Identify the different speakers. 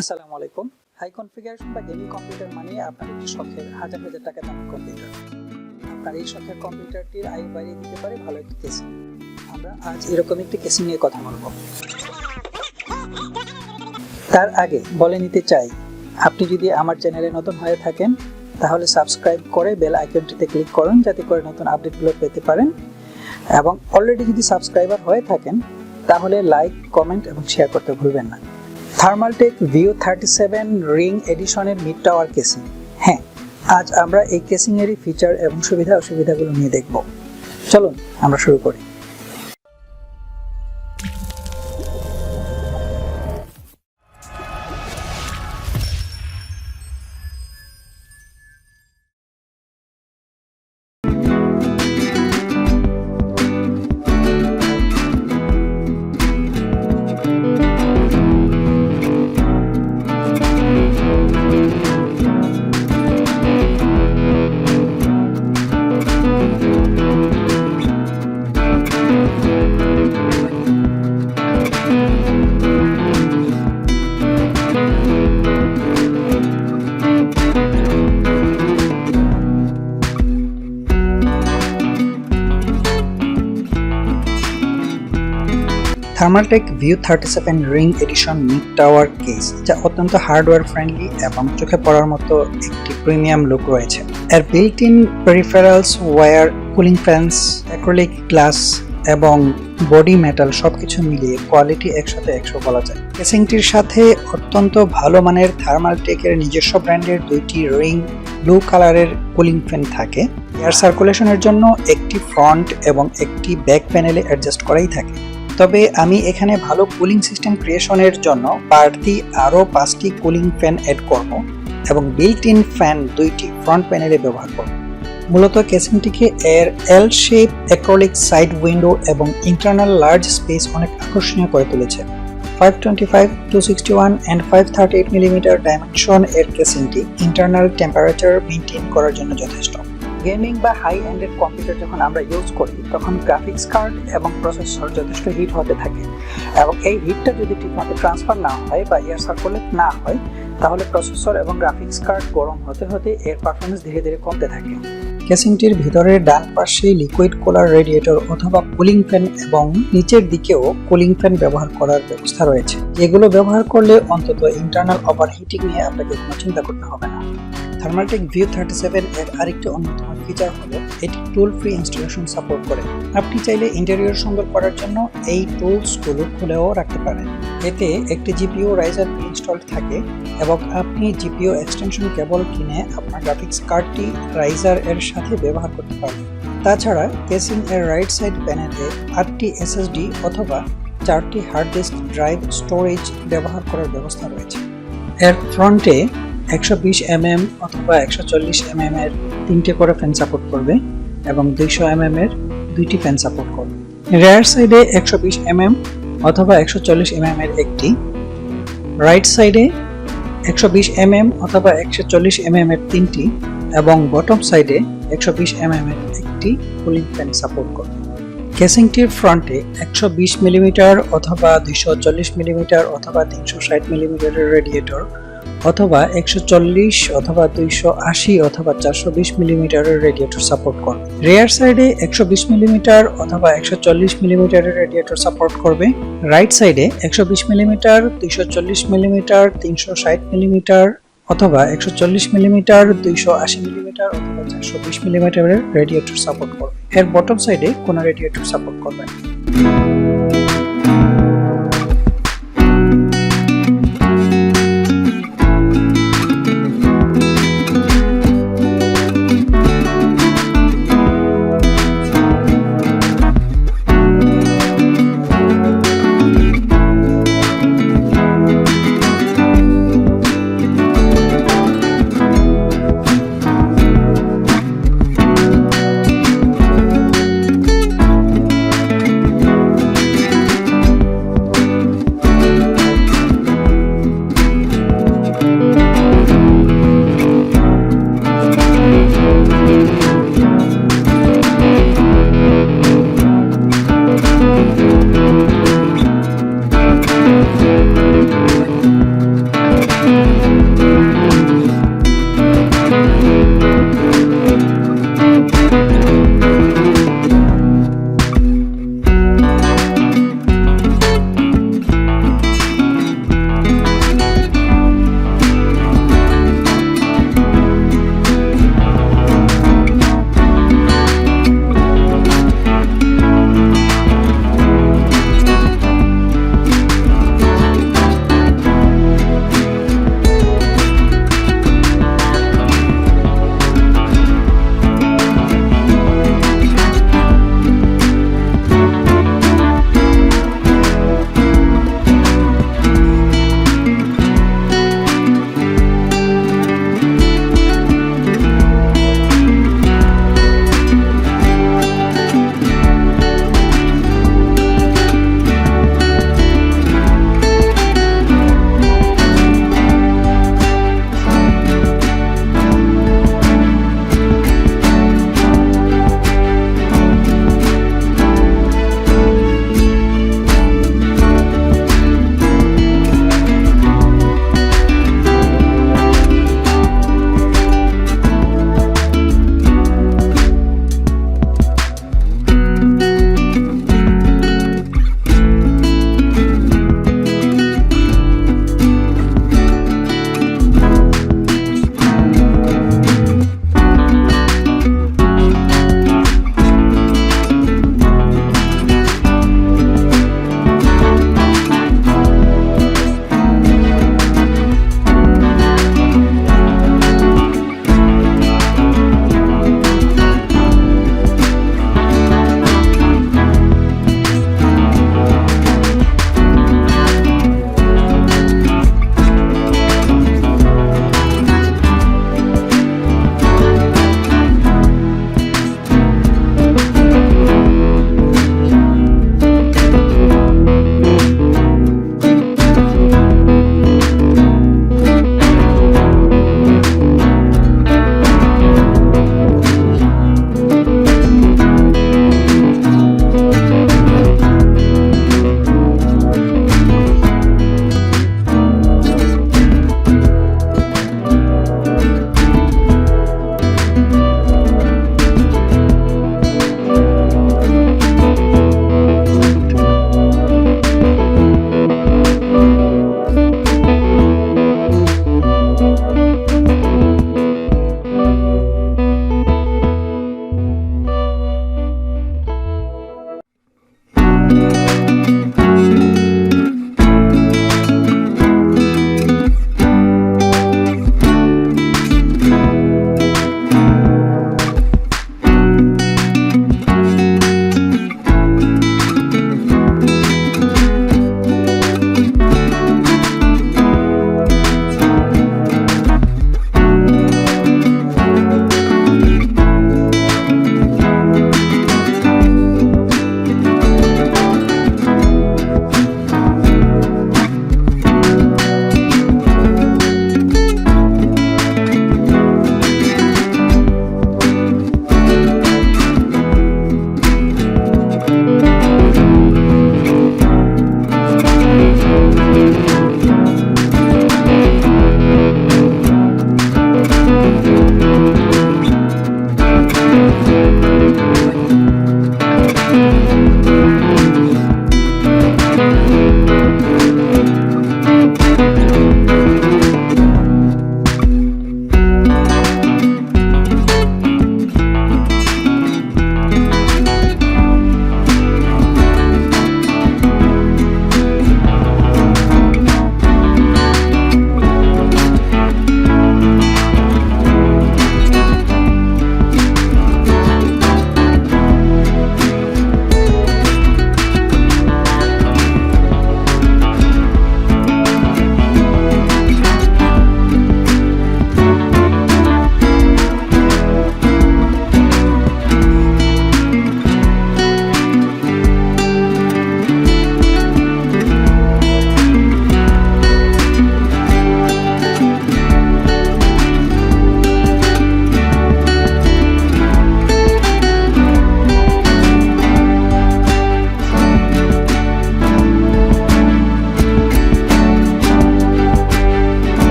Speaker 1: আসসালামু আলাইকুম। High configuration বা গেমিং কম্পিউটার মানে আপনার একটি শখের হাজার হাজার টাকা দামের কম্পিউটার। আপনার এই শখের কম্পিউটারটির আয়ু বাড়িয়ে দিতে পারে ভালো একটি কেসিং। আমরা আজ এরকম একটি কেসিং নিয়ে কথা বলবো। তার আগে বলে নিতে চাই, আপনি যদি আমার চ্যানেলে নতুন হয়ে থাকেন তাহলে সাবস্ক্রাইব করে বেল আইকনটিতে ক্লিক করুন যাতে করে নতুন আপডেটগুলো পেতে পারেন, এবং অলরেডি যদি সাবস্ক্রাইবার হয়ে থাকেন তাহলে লাইক, কমেন্ট এবং শেয়ার করতে ভুলবেন না। Thermaltake VU37 রিং এডিশনের মিড টাওয়ার কেসিং। হ্যাঁ, আজ আমরা এই কেসিং এরই ফিচার এবং সুবিধা অসুবিধাগুলো নিয়ে দেখব। চলুন আমরা শুরু করি। Thermaltake VU37 ring edition mid tower case, যা অত্যন্ত হার্ডওয়্যার ফ্রেন্ডলি এবং চোখে পড়ার মতো একটি প্রিমিয়াম লুক রয়েছে। এর built in peripherals, wire, cooling fans, acrylic glass এবং বডি মেটাল সবকিছু মিলিয়ে কোয়ালিটি একসাথে 100 বলা যায়। কেসিংটির সাথে অত্যন্ত ভালো মানের থার্মালটেকের নিজস্ব ব্র্যান্ডের দুইটি রিং ব্লু কালারের কুলিং ফ্যান থাকে। এয়ার সার্কুলেশনের জন্য একটি ফ্রন্ট এবং একটি ব্যাক প্যানেলে অ্যাডজাস্ট করাই থাকে। তবে আমি এখানে ভালো কুলিং সিস্টেম ক্রিয়েশনের জন্য বাড়তি আরও 5টি কুলিং ফ্যান অ্যাড করব এবং বিল্ট ইন ফ্যান 2টি ফ্রন্ট প্যানেলে ব্যবহার করব। মূলত কেসিংটিকে এর এল শেপ, অ্যাক্রিলিক সাইড উইন্ডো এবং ইন্টারনাল লার্জ স্পেস অনেক আকর্ষণীয় করে তুলেছে। 525, 261 and 538 মিলিমিটার ডাইমেনশন এর কেসিংটি ইন্টারনাল টেম্পারেচার মেনটেন করার জন্য যথেষ্ট। গেমিং বা হাই এন্ডেড কম্পিউটার যখন আমরা ইউজ করি তখন গ্রাফিক্স কার্ড এবং প্রসেসর যথেষ্ট হিট হতে থাকে, এবং এই হিটটা যদি ঠিকমতো ট্রান্সফার না হয় বা এয়ার সার্কুলেট না হয় তাহলে প্রসেসর এবং গ্রাফিক্স কার্ড গরম হতে হতে এর পারফরমেন্স ধীরে ধীরে কমতে থাকে। কেসিংটির ভিতরের ডান পাশে লিকুইড কুলার রেডিয়েটর অথবা কুলিং ফ্যান এবং নিচের দিকেও কুলিং ফ্যান ব্যবহার করার ব্যবস্থা রয়েছে। এগুলো ব্যবহার করলে অন্তত ইন্টারনাল ওভারহিটিং নিয়ে আপনাকে কোনো চিন্তা করতে হবে না। Thermaltake VU37 এর আরেকটি অন্যতম ফিচার হলো এটি টুল ফ্রি ইনস্টলেশন সাপোর্ট করে। আপনি চাইলে ইন্টেরিয়র সুন্দর করার জন্য এই টুলসগুলো খুলেও রাখতে পারেন। এতে একটি জিপিইউ রাইজার ইনস্টলড থাকে এবং আপনি জিপিইউ এক্সটেনশন কেবল কিনে আপনার গ্রাফিক্স কার্ডটি রাইজার এর সাথে ব্যবহার করতে পারবেন। তাছাড়া কেসিং এর রাইট সাইড প্যানেলে 8টি এসএসডি অথবা 4টি হার্ড ডিস্ক ড্রাইভ স্টোরেজ ব্যবহার করার ব্যবস্থা রয়েছে। এর ফ্রন্টে 120 mm অথবা 140 mm এর 3টে করে ফ্যান সাপোর্ট করবে এবং 200 mm এর 2টি ফ্যান সাপোর্ট করবে। রেয়ার সাইডে 120 mm অথবা 140 mm এর একটি, রাইট সাইডে 120 mm অথবা 140 mm এর 3টি এবং বটম সাইডে 120 mm এর একটি কুলিং ফ্যান সাপোর্ট করবে। কেসিংটির ফ্রন্টে 120 mm অথবা 240 mm অথবা 360 mm এর রেডিয়েটর অথবা 140 অথবা 280 অথবা 420 মিলিমিটারের রেডিয়েটর সাপোর্ট করবে। রেয়ার সাইডে 120 মিলিমিটার অথবা 140 মিলিমিটারের রেডিয়েটর সাপোর্ট করবে। রাইট সাইডে 120 মিলিমিটার, 240 মিলিমিটার, 360 মিলিমিটার অথবা 140 মিলিমিটার, 280 মিলিমিটার অথবা 420 মিলিমিটারের রেডিয়েটর সাপোর্ট করবে। এর বটম সাইডে কোনো রেডিয়েটর সাপোর্ট করবে না।